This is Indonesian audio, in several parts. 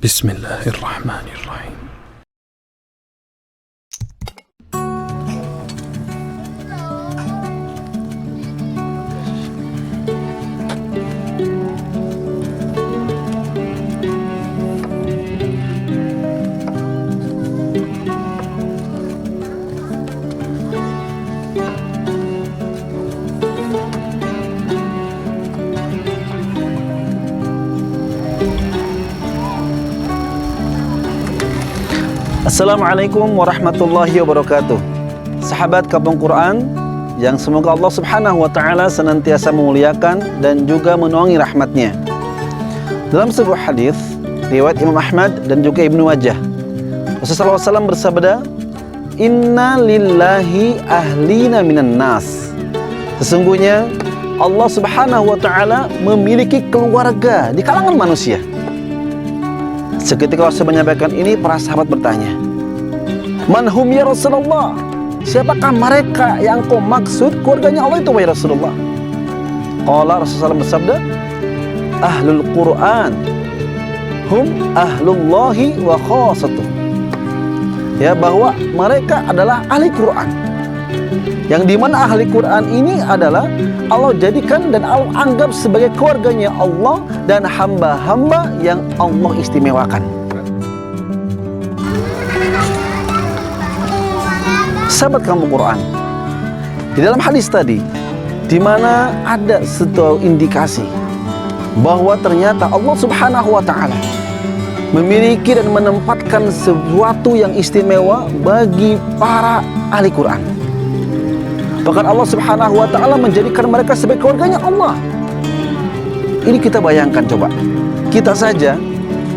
Bismillahirrahmanirrahim. Assalamualaikum warahmatullahi wabarakatuh. Sahabat Kampung Quran yang semoga Allah subhanahu wa ta'ala senantiasa memuliakan dan juga menaungi rahmatnya. Dalam sebuah hadis riwayat Imam Ahmad dan juga Ibnu Majah, Rasulullah SAW bersabda, Inna lillahi ahlina minan nas. Sesungguhnya Allah subhanahu wa ta'ala memiliki keluarga di kalangan manusia. Seketika Rasul menyampaikan ini, para sahabat bertanya, Man hum ya Rasulullah? Siapakah mereka yang kau maksud keluarganya Allah itu, wahai Rasulullah? Qala, Rasulullah bersabda, Ahlul Quran hum ahlullahi wa khasatuh. Ya, bahwa mereka adalah ahli Quran. Yang dimana ahli Quran ini adalah Allah jadikan dan Allah anggap sebagai keluarganya Allah dan hamba-hamba yang Allah istimewakan. Sahabat Kampung Quran, di dalam hadis tadi, di mana ada satu indikasi bahwa ternyata Allah Subhanahu wa ta'ala memiliki dan menempatkan sesuatu yang istimewa bagi para ahli Quran. Bahkan Allah Subhanahu wa ta'ala menjadikan mereka sebagai keluarganya Allah. Ini kita bayangkan coba. Kita saja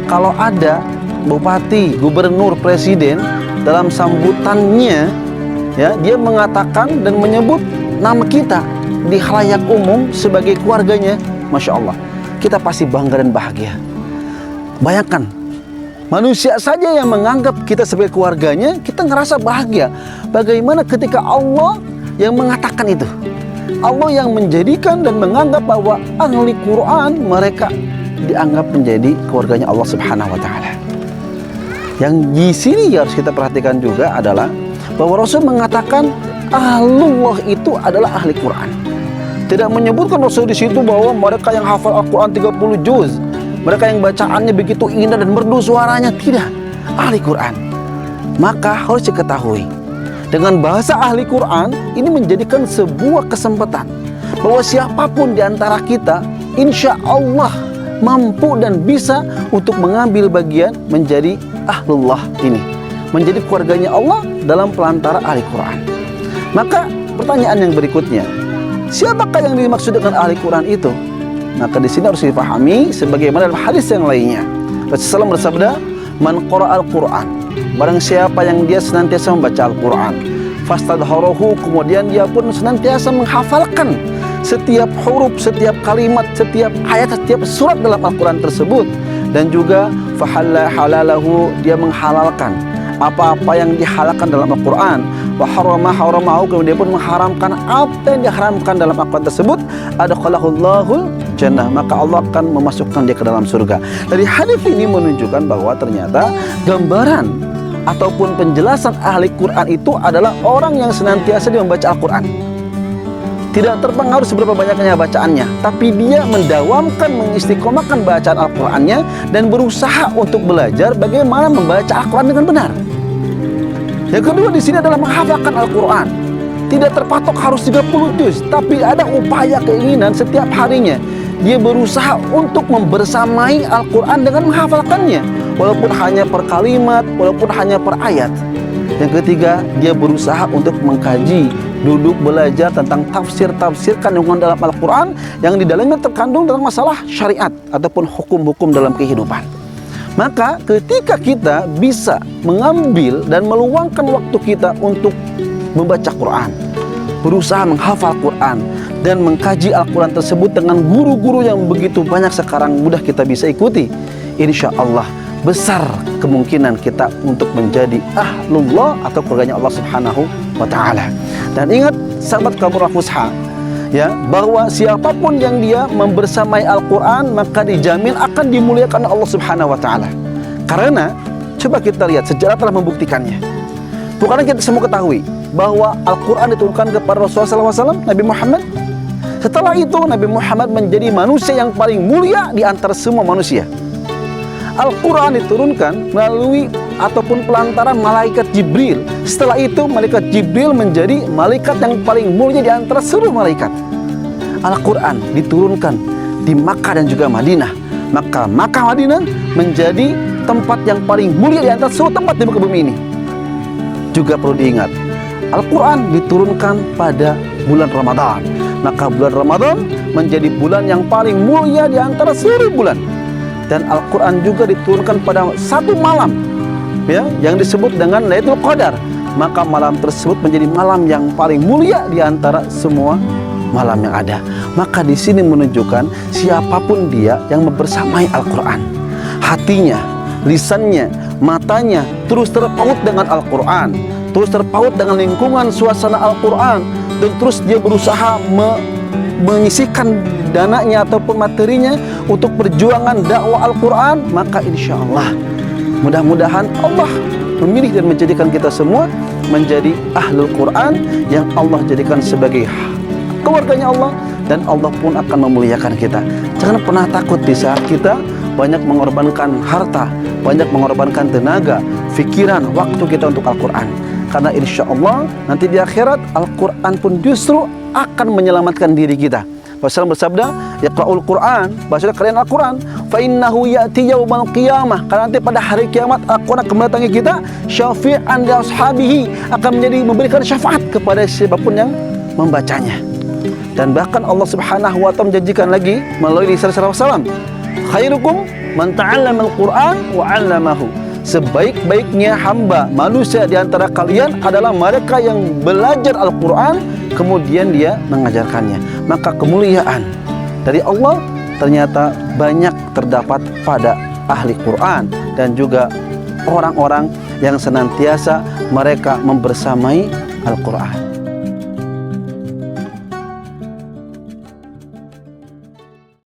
kalau ada bupati, gubernur, presiden dalam sambutannya, ya, dia mengatakan dan menyebut nama kita di khalayak umum sebagai keluarganya, Masya Allah, kita pasti bangga dan bahagia. Bayangkan, manusia saja yang menganggap kita sebagai keluarganya, kita ngerasa bahagia. Bagaimana ketika Allah yang mengatakan itu, Allah yang menjadikan dan menganggap bahwa ahli Quran mereka dianggap menjadi keluarganya Allah Subhanahu wa ta'ala. Yang di sini harus kita perhatikan juga adalah bahwa Rasul mengatakan ahlullah itu adalah ahli Quran. Tidak menyebutkan Rasul di situ bahwa mereka yang hafal Al-Quran 30 juz, mereka yang bacaannya begitu indah dan merdu suaranya. Tidak, ahli Quran. Maka harus diketahui, dengan bahasa ahli Quran ini menjadikan sebuah kesempatan bahwa siapapun di antara kita insya Allah mampu dan bisa untuk mengambil bagian menjadi ahlullah ini, menjadi keluarganya Allah dalam pelantara ahli Quran. Maka pertanyaan yang berikutnya, siapakah yang dimaksud dengan ahli Quran itu? Maka di sini harus dipahami sebagaimana dalam hadis yang lainnya. Rasulullah bersabda, Man qara'al Quran, barang siapa yang dia senantiasa membaca Al-Quran, fastadharahu, kemudian dia pun senantiasa menghafalkan setiap huruf, setiap kalimat, setiap ayat, setiap surat dalam Al-Quran tersebut, dan juga fahalla halalahu, dia menghalalkan apa-apa yang dihalalkan dalam Al-Quran, wa harrama haramahu, kemudian dia pun mengharamkan apa yang diharamkan dalam Al-Quran tersebut, adkhalahullahul jannah, maka Allah akan memasukkan dia ke dalam surga. Dari hadis ini menunjukkan bahwa ternyata gambaran ataupun penjelasan ahli Quran itu adalah orang yang senantiasa dia membaca Al-Quran. Tidak terpengaruh seberapa banyaknya bacaannya, tapi dia mendawamkan, mengistiqomahkan bacaan Al-Qurannya dan berusaha untuk belajar bagaimana membaca Al-Quran dengan benar. Yang kedua di sini adalah menghafalkan Al-Quran. Tidak terpatok harus 30 juz, tapi ada upaya, keinginan setiap harinya dia berusaha untuk membersamai Al-Quran dengan menghafalkannya, walaupun hanya per kalimat, walaupun hanya per ayat. Yang ketiga, dia berusaha untuk mengkaji, duduk belajar tentang tafsir-tafsir kandungan dalam Al-Quran yang di dalamnya terkandung dalam masalah syariat ataupun hukum-hukum dalam kehidupan. Maka ketika kita bisa mengambil dan meluangkan waktu kita untuk membaca Quran, berusaha menghafal Quran dan mengkaji Al-Quran tersebut dengan guru-guru yang begitu banyak sekarang mudah kita bisa ikuti, insya Allah besar kemungkinan kita untuk menjadi ahlullah atau keluarganya Allah Subhanahu wa ta'ala. Dan ingat sahabat Kampung Fusha, ya, bahwa siapapun yang dia membersamai Al-Quran maka dijamin akan dimuliakan Allah Subhanahu wa ta'ala. Karena coba kita lihat, sejarah telah membuktikannya. Bukankah kita semua ketahui bahwa Al-Quran diturunkan kepada Rasulullah SAW, Nabi Muhammad? Setelah itu Nabi Muhammad menjadi manusia yang paling mulia di antara semua manusia. Al-Quran diturunkan melalui ataupun pelantaran malaikat Jibril. Setelah itu malaikat Jibril menjadi malaikat yang paling mulia di antara seluruh malaikat. Al-Quran diturunkan di Makkah dan juga Madinah. Maka Makkah Madinah menjadi tempat yang paling mulia di antara seluruh tempat di muka bumi ini. Juga perlu diingat, Al-Quran diturunkan pada bulan Ramadan. Maka bulan Ramadan menjadi bulan yang paling mulia di antara seluruh bulan. Dan Al-Quran juga diturunkan pada satu malam, ya, yang disebut dengan Lailatul Qadar. Maka malam tersebut menjadi malam yang paling mulia di antara semua malam yang ada. Maka di sini menunjukkan siapapun dia yang membersamai Al-Quran, hatinya, lisannya, matanya terus terpaut dengan Al-Quran, terus terpaut dengan lingkungan suasana Al-Quran, dan terus dia berusaha menyisihkan dananya ataupun materinya untuk perjuangan dakwah Al-Quran, maka insya Allah mudah-mudahan Allah memilih dan menjadikan kita semua menjadi ahlul Quran yang Allah jadikan sebagai keluarganya Allah, dan Allah pun akan memuliakan kita. Jangan pernah takut di saat kita banyak mengorbankan harta, banyak mengorbankan tenaga, pikiran, waktu kita untuk Al-Quran. Karena insya Allah nanti di akhirat Al-Quran pun justru akan menyelamatkan diri kita. Rasulullah bersabda, "Yaqra'ul Quran", bacalah kalian Al-Quran, "fa innahu ya'ti yaumal qiyamah", karena nanti pada hari kiamat Al-Quran akan mendatangi kita, "syafi'an li ashabihi", akan menjadi memberikan syafaat kepada siapapun yang membacanya. Dan bahkan Allah Subhanahu wa taala menjanjikan lagi melalui lisan Rasulullah, "Khairukum man ta'allama al-Quran wa 'allamahu", sebaik-baiknya hamba manusia di antara kalian adalah mereka yang belajar Al-Quran kemudian dia mengajarkannya. Maka kemuliaan dari Allah ternyata banyak terdapat pada ahli Quran dan juga orang-orang yang senantiasa mereka membersamai Al-Quran.